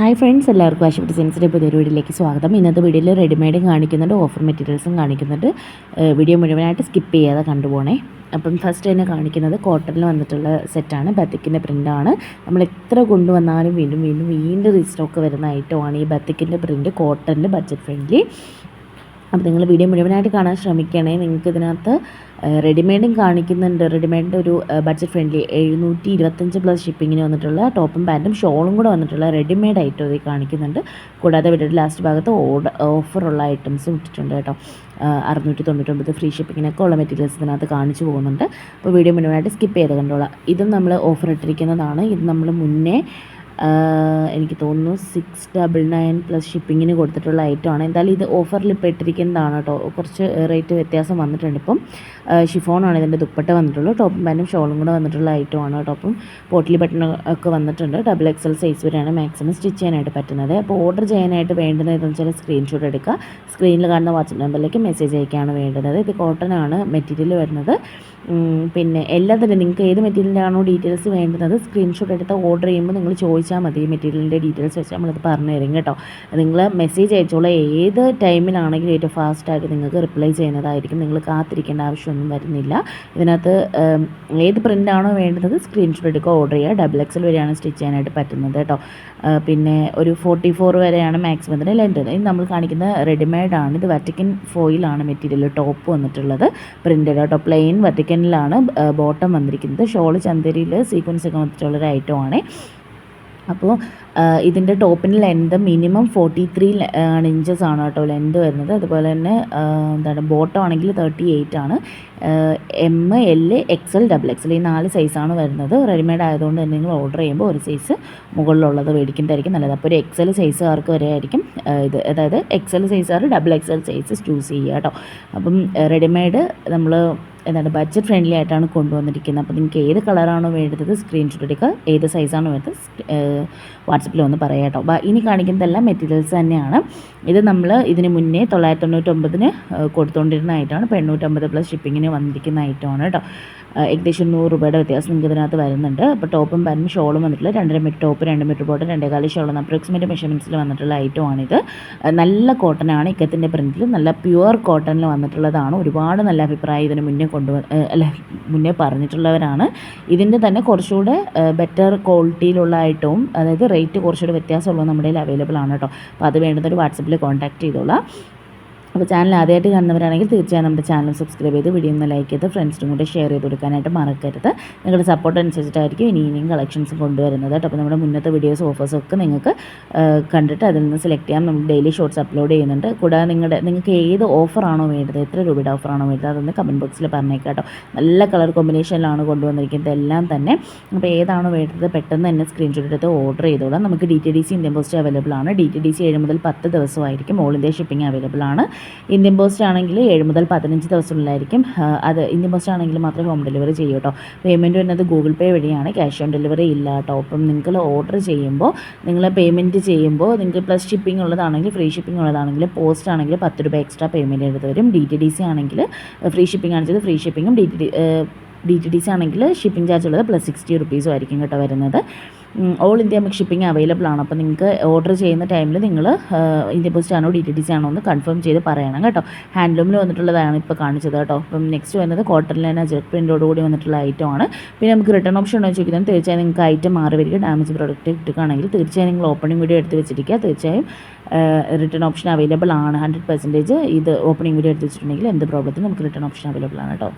Hi friends, എല്ലാവർക്കും ആശുപത്രി ഡിസൈൻസിൻ്റെ പുതിയൊരു വീഡിയോയിലേക്ക് സ്വാഗതം. ഇന്നത്തെ വീഡിയോയിൽ റെഡിമെയ്ഡും കാണിക്കുന്നുണ്ട്, ഓഫർ മെറ്റീരിയൽസും കാണിക്കുന്നുണ്ട്. വീഡിയോ മുഴുവനായിട്ട് സ്കിപ്പ് ചെയ്യാതെ കണ്ടുപോകണേ. അപ്പം ഫസ്റ്റ് തന്നെ കാണിക്കുന്നത് കോട്ടണിൽ വന്നിട്ടുള്ള സെറ്റാണ്. ബത്തിക്കിൻ്റെ പ്രിൻ്റാണ്. നമ്മൾ എത്ര കൊണ്ടുവന്നാലും വീണ്ടും റീസ്റ്റോക്ക് വരുന്ന ഐറ്റമാണ് ഈ ബത്തിക്കിൻ്റെ പ്രിൻ്റ്. കോട്ടണിൽ ബഡ്ജറ്റ് ഫ്രണ്ട്ലി. അപ്പോൾ നിങ്ങൾ വീഡിയോ മുഴുവനായിട്ട് കാണാൻ ശ്രമിക്കണേ. നിങ്ങൾക്ക് ഇതിനകത്ത് റെഡിമെയ്ഡും കാണിക്കുന്നുണ്ട്. റെഡിമെയ്ഡിൻ്റെ ഒരു ബഡ്ജറ്റ് ഫ്രണ്ട്ലി 725+ ഷിപ്പിങ്ങിന് വന്നിട്ടുള്ള ടോപ്പും പാൻറ്റും ഷോളും കൂടെ വന്നിട്ടുള്ള റെഡിമെയ്ഡ് ഐറ്റം ഇതിൽ കാണിക്കുന്നുണ്ട്. കൂടാതെ വീഡിയോയുടെ ലാസ്റ്റ് ഭാഗത്ത് ഓഫറുള്ള ഐറ്റംസും ഇട്ടിട്ടുണ്ട് കേട്ടോ. 699 ഫ്രീ ഷിപ്പിങ്ങിനൊക്കെ ഉള്ള മെറ്റീരിയൽസ് ഇതിനകത്ത് കാണിച്ചു പോകുന്നുണ്ട്. അപ്പോൾ വീഡിയോ മുഴുവനായിട്ട് സ്കിപ്പ് ചെയ്ത് കണ്ടോളാം. ഇതും നമ്മൾ ഓഫർ ഇട്ടിരിക്കുന്നതാണ്. ഇത് നമ്മൾ മുന്നേ എനിക്ക് തോന്നുന്നു 699+ ഷിപ്പിങ്ങിന് കൊടുത്തിട്ടുള്ള ഐറ്റമാണ്. എന്തായാലും ഇത് ഓഫറിൽ ഇപ്പോൾ ഇട്ടിരിക്കുന്നതാണ് കേട്ടോ. കുറച്ച് റേറ്റ് വ്യത്യാസം വന്നിട്ടുണ്ട്. ഇപ്പം ഷിഫോണാണ് ഇതിൻ്റെ ദുപ്പട്ട വന്നിട്ടുള്ളൂ. ടോപ്പും പാൻറ്റും ഷോളും കൂടെ വന്നിട്ടുള്ള ഐറ്റമാണ് കേട്ടോ. അപ്പം പോട്ട്ലി ബട്ടൺ ഒക്കെ വന്നിട്ടുണ്ട്. XXL സൈസ് വരെയാണ് മാക്സിമം സ്റ്റിച്ച് ചെയ്യാനായിട്ട് പറ്റുന്നത്. അപ്പോൾ ഓർഡർ ചെയ്യാനായിട്ട് വേണ്ടുന്നത് എന്ന് വെച്ചാൽ സ്ക്രീൻഷോട്ട് എടുക്കുക. സ്ക്രീനിൽ കാണുന്ന വാട്സപ്പ് നമ്പറിലേക്ക് മെസ്സേജ് അയക്കുകയാണ് വേണ്ടത്. ഇത് കോട്ടനാണ് മെറ്റീരിയൽ വരുന്നത്. പിന്നെ എല്ലാത്തിനും നിങ്ങൾക്ക് ഏത് മെറ്റീരിയലാണോ ഡീറ്റെയിൽസ് വേണ്ടുന്നത് സ്ക്രീൻഷോട്ട് എടുത്ത് ഓർഡർ ചെയ്യുമ്പോൾ നിങ്ങൾ ചോദിച്ചാൽ മതി. മെറ്റീരിയലിൻ്റെ ഡീറ്റെയിൽസ് വെച്ച് നമ്മളത് പറഞ്ഞു തരും കേട്ടോ. നിങ്ങൾ മെസ്സേജ് അയച്ചോളാം. ഏത് ടൈമിലാണെങ്കിലും ഏറ്റവും ഫാസ്റ്റായിട്ട് നിങ്ങൾക്ക് റിപ്ലൈ ചെയ്യുന്നതായിരിക്കും. നിങ്ങൾ കാത്തിരിക്കേണ്ട ആവശ്യമൊന്നും വരുന്നില്ല. ഇതിനകത്ത് ഏത് പ്രിൻ്റാണോ വേണ്ടത് സ്ക്രീൻഷോട്ട് എടുക്കുക, ഓർഡർ ചെയ്യുക. XXL വരെയാണ് സ്റ്റിച്ച് ചെയ്യാനായിട്ട് പറ്റുന്നത് കേട്ടോ. പിന്നെ ഒരു 44 വരെയാണ് മാക്സിമം ഇതിൻ്റെ ലെങ്ത്. ഇത് നമ്മൾ കാണിക്കുന്ന റെഡിമെയ്ഡാണ്. ഇത് വറ്റിക്കൻ ഫോയിലാണ് മെറ്റീരിയൽ ടോപ്പ് വന്നിട്ടുള്ളത്. പ്രിൻ്റഡ് കേട്ടോ. പ്ലെയിൻ വറ്റിക്കനിലാണ് ബോട്ടം വന്നിരിക്കുന്നത്. ഷോള് ചന്തരിയിൽ സീക്വൻസ് ഒക്കെ വന്നിട്ടുള്ളൊരു ഐറ്റമാണ്. അപ്പോൾ ഇതിൻ്റെ ടോപ്പിൻ്റെ ലെന്ത് മിനിമം 43 ഇഞ്ചസ് ആണ് കേട്ടോ ലെന്ത് വരുന്നത്. അതുപോലെ തന്നെ ബോട്ടം ആണെങ്കിൽ 38 ആണ്. M, L, XL, XXL ഈ 4 സൈസാണ് വരുന്നത്. റെഡിമെയ്ഡ് ആയതുകൊണ്ട് തന്നെ നിങ്ങൾ ഓർഡർ ചെയ്യുമ്പോൾ ഒരു സൈസ് മുകളിലുള്ളത് മേടിക്കുന്നതായിരിക്കും നല്ലത്. അപ്പോൾ ഒരു XL സൈസുകാർക്ക് വരെ ആയിരിക്കും ഇത്. അതായത് XL സൈസുകാർ XXL സൈസ് ചൂസ് ചെയ്യുക കേട്ടോ. അപ്പം റെഡിമെയ്ഡ് നമ്മൾ ബഡ്ജറ്റ് ഫ്രണ്ട്ലി ആയിട്ടാണ് കൊണ്ടുവന്നിരിക്കുന്നത്. അപ്പോൾ നിങ്ങൾക്ക് ഏത് കളറാണോ വേണ്ടത് സ്ക്രീൻഷോട്ട് എടുക്കുക. ഏത് സൈസാണോ വേണ്ടത് വാട്സപ്പിൽ ഒന്ന് പറയാം കേട്ടോ. ഇനി കാണിക്കുന്നതെല്ലാം മെറ്റീരിയൽസ് തന്നെയാണ്. ഇത് നമ്മൾ ഇതിന് മുന്നേ 999 കൊടുത്തുകൊണ്ടിരുന്ന ഐറ്റമാണ്. 850+ ഷിപ്പിങ്ങിന് വന്നിരിക്കുന്ന ഐറ്റമാണ് കേട്ടോ. ഏകദേശം 100 രൂപയുടെ വ്യത്യാസം നിങ്ങൾക്ക് ഇതിനകത്ത് വരുന്നുണ്ട്. അപ്പോൾ ടോപ്പും പാൻറ്റും ഷോളും വന്നിട്ടുള്ള 2.5 മീറ്റർ ടോപ്പ്, 2 മീറ്റർ ബോട്ടം, 2.25 ഷോളെന്ന് അപ്രോക്സിമേറ്റ് മെഷർമെൻറ്റ്സിൽ വന്നിട്ടുള്ള ഐറ്റമാണിത്. നല്ല കോട്ടനാണ്. ഇക്കത്തിൻ്റെ പ്രിൻറ്റിൽ നല്ല പ്യുവർ കോട്ടണിൽ വന്നിട്ടുള്ളതാണ്. ഒരുപാട് നല്ല അഭിപ്രായം ഇതിന് മുന്നേ പറഞ്ഞിട്ടുള്ളവരാണ്. ഇതിൻ്റെ തന്നെ കുറച്ചുകൂടെ ബെറ്റർ ക്വാളിറ്റിയിലുള്ള ഐറ്റവും, അതായത് റേറ്റ് കുറച്ചുകൂടെ വ്യത്യാസമുള്ളത് നമ്മുടെ കയ്യിൽ അവൈലബിൾ ആണ് കേട്ടോ. അപ്പോൾ അത് വേണ്ടതൊരു വാട്സപ്പിൽ കോൺടാക്ട് ചെയ്തോളാം. അപ്പോൾ ചാനൽ ആദ്യമായിട്ട് കാണുന്നവരാണെങ്കിൽ തീർച്ചയായും നമ്മുടെ ചാനൽ സബ്സ്ക്രൈബ് ചെയ്ത് വീഡിയോ ഒന്ന് ലൈക്ക് ചെയ്ത് ഫ്രണ്ട്സിനും കൂടെ ഷെയർ ചെയ്ത് കൊടുക്കാനായിട്ട് മറക്കരുത്. നിങ്ങളുടെ സപ്പോർട്ട് അനുസരിച്ചിട്ടായിരിക്കും ഇനിയും കളക്ഷൻസ് കൊണ്ടുവരുന്നത് കേട്ടോ. അപ്പോൾ നമ്മുടെ മുന്നത്തെ വീഡിയോസ് ഓഫേഴ്സും ഒക്കെ നിങ്ങൾക്ക് കണ്ടിട്ട് അതിൽ നിന്ന് സെലക്ട് ചെയ്യാം. നമ്മൾ ഡെയിലി ഷോർട്സ് അപ്ലോഡ് ചെയ്യുന്നുണ്ട്. കൂടാതെ നിങ്ങൾക്ക് ഏത് ഓഫറാണോ വേണ്ടത്, എത്ര രൂപയുടെ ഓഫറാണോ വേണ്ടത് അതൊന്ന് കമൻറ്റ് ബോക്സിൽ പറഞ്ഞേക്കാം കേട്ടോ. നല്ല കളർ കോമ്പിനേഷനിലാണ് കൊണ്ടുവന്നിരിക്കുന്നത് എല്ലാം തന്നെ. അപ്പോൾ ഏതാണോ വേണ്ടത് പെട്ടെന്ന് തന്നെ സ്ക്രീൻഷോട്ട് എടുത്ത് ഓർഡർ ചെയ്തോളാം. നമുക്ക് DTDC ഇന്ത്യൻ പോസ്റ്റ് അവൈലബിൾ ആണ്. DTDC 7 മുതൽ 10 ദിവസമായിരിക്കും. ഓൾ ഇന്ത്യ ഷിപ്പിംഗ് അവൈലബിൾ ആണ്. ഇന്ത്യൻ പോസ്റ്റ് ആണെങ്കിൽ 7 മുതൽ 15 ദിവസങ്ങളിലായിരിക്കും. അത് ഇന്ത്യൻ പോസ്റ്റ് ആണെങ്കിൽ മാത്രമേ ഹോം ഡെലിവറി ചെയ്യൂ കേട്ടോ. പേയ്മെൻറ്റ് വരുന്നത് ഗൂഗിൾ പേ വഴിയാണ്. ക്യാഷ് ഓൺ ഡെലിവറി ഇല്ല കേട്ടോ. അപ്പം നിങ്ങൾ ഓർഡർ ചെയ്യുമ്പോൾ നിങ്ങൾ പേയ്മെൻറ്റ് ചെയ്യുമ്പോൾ നിങ്ങൾക്ക് പ്ലസ് ഷിപ്പിംഗ് ഉള്ളതാണെങ്കിൽ, ഫ്രീ ഷിപ്പിംഗ് ഉള്ളതാണെങ്കിൽ, പോസ്റ്റ് ആണെങ്കിൽ 10 രൂപ എക്സ്ട്രാ പേയ്മെൻറ്റ് എടുത്ത് വരും. DTDC ആണെങ്കിൽ ഫ്രീ ഷിപ്പിംഗ് ആണെങ്കിൽ ഫ്രീ ഷിപ്പിങ്ങും, DTDC ആണെങ്കിൽ ഷിപ്പിംഗ് ചാർജ് ഉള്ളത് +60 റുപ്പീസും ആയിരിക്കും കേട്ടോ വരുന്നത്. ഓൾ ഇന്ത്യ ഷിപ്പിംഗ് അവൈലബിൾ ആണ്. അപ്പോൾ നിങ്ങൾക്ക് ഓർഡർ ചെയ്യുന്ന ടൈമിൽ നിങ്ങൾ ഇന്ത്യൻ പോസ്റ്റ് ആണോ DTDC ആണോ എന്ന് കൺഫേം ചെയ്ത് പറയണം കേട്ടോ. ഹാൻഡ്ലൂമിൽ വന്നിട്ടുള്ളതാണ് ഇപ്പോൾ കാണിച്ചത് കേട്ടോ. അപ്പം നെക്സ്റ്റ് വരുന്നത് കോട്ടണിൽ തന്നെ ജെറ്റ് പ്രിൻ്റോട് കൂടി വന്നിട്ടുള്ള ഐറ്റമാണ്. പിന്നെ നമുക്ക് റിട്ടേൺ ഓപ്ഷൻ ഉണ്ടോ ചോദിക്കുന്നത് തീർച്ചയായും നിങ്ങൾക്ക് ഐറ്റം മാറി വരിക. ഡാമേജ് പ്രോഡക്റ്റ് കിട്ടുകയാണെങ്കിൽ തീർച്ചയായും നിങ്ങൾ ഓപ്പണിംഗ് വീഡിയോ എടുത്ത് വെച്ചിരിക്കുക. തീർച്ചയായും റിട്ടേൺ ഓപ്ഷൻ അവൈലബിൾ ആണ് 100%. ഇത് ഓപ്പണിംഗ് വീഡിയോ എടുത്ത് വെച്ചിട്ടുണ്ടെങ്കിൽ എന്ത് പ്രോബ്ലത്തിനും നമുക്ക് റിട്ടേൺ ഓപ്ഷൻ അവൈലബിൾ ആണ് കേട്ടോ.